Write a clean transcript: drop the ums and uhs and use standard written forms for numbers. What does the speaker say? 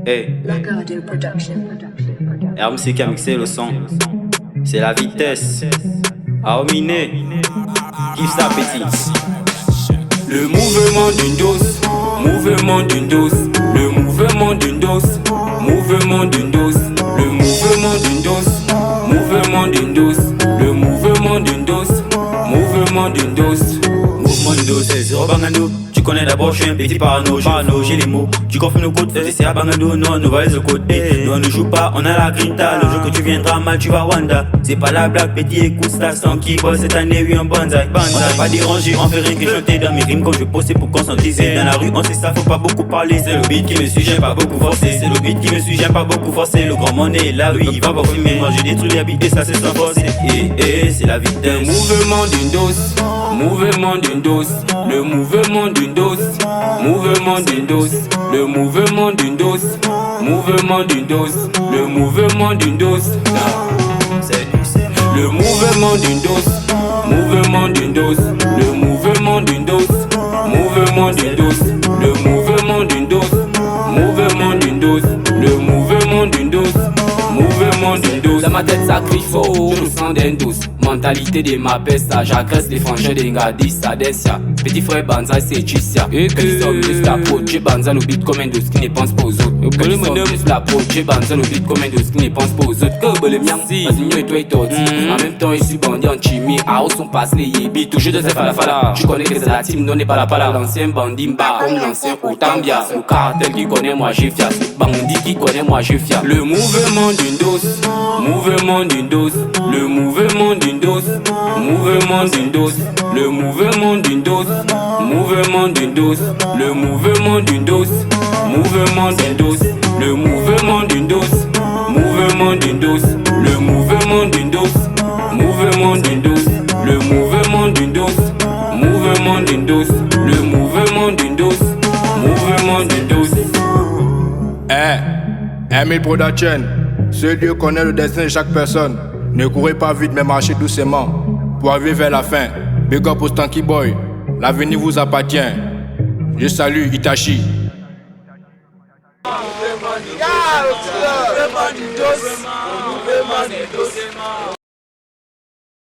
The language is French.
Hey, Lagado Production. RMC qui a mixé le son. C'est la vitesse. Aomine, kiffe ça petit. Le mouvement d'une dose, mouvement d'une dose, le mouvement d'une dose, mouvement d'une dose, le mouvement d'une dose, mouvement d'une dose, le mouvement d'une dose, mouvement d'une dose. Mouvement de dos, c'est zéro bangando. Tu connais d'abord, je suis un petit parano, j'ai les mots. Tu confonds nos côtes, c'est à bangando, non, nous valise le côté. Nous on ne joue pas, on a la grinta. Le jour que tu viendras mal, tu vas Wanda. C'est pas la blague, petit, écoute ça, sans qui bosse cette année, oui, un banzai. On t'a pas dérangé, on fait rien que chanter dans mes rimes quand je pose, c'est pour conscientiser. Dans la rue, on sait ça, faut pas beaucoup parler. C'est le beat qui me suit, j'aime pas beaucoup forcer. C'est le beat qui me suit, j'aime pas beaucoup forcer. Le grand monnaie est là, oui, il va pas fumer. Moi, je détruis les habités, ça c'est sans forcer. C'est la vitesse. Le mouvement d'une dose, mouvement d'une dose, le mouvement d'une dose, mouvement d'une dose, le mouvement d'une dose, mouvement d'une dose, le mouvement d'une dose. Le mouvement d'une dose, mouvement d'une dose, le mouvement d'une dose, mouvement d'une dose, le mouvement d'une dose, mouvement d'une dose, le mouvement d'une dose, mouvement d'une dose. Dans ma tête ça crie fort, je me sens d'un douce. Mentalité de ma peste, j'agresse les frangins d'Engadis, Sadesia. Petit frère Banza, c'est Chicia. Que les hommes plus la pro, j'ai Banza le beat comme un dos qui ne pense pas aux autres. Que les hommes plus la pro, j'ai Banza le beat comme un dos qui ne pense pas aux autres. Que le mien, vas-y, et toi et toi. En même temps, je suis bandit en chimie. À haut, son passe les yébis, toujours de ces falafala. Je connais que c'est la team, non n'est pas la pala. L'ancien bandit mba, comme l'ancien Otambia. Le cartel qui connaît, moi j'ai fias. Bandit qui connaît, moi j'ai fias. Le mouvement d'une dose, mouvement d'une dose, le mouvement d'une dose, mouvement d'une dose, le mouvement d'une dose, mouvement d'une dose, le mouvement d'une dose, mouvement d'une dose, le mouvement d'une dose, mouvement d'une dose, le mouvement d'une dose, mouvement d'une dose, le mouvement d'une dose, mouvement d'une dose, le mouvement d'une dose, mouvement d'une dose. Emile Production, seul Dieu connaît le destin de chaque personne. Ne courez pas vite, mais marchez doucement pour arriver vers la fin. Big up au Stanky Boy, l'avenir vous appartient. Je salue Itachi.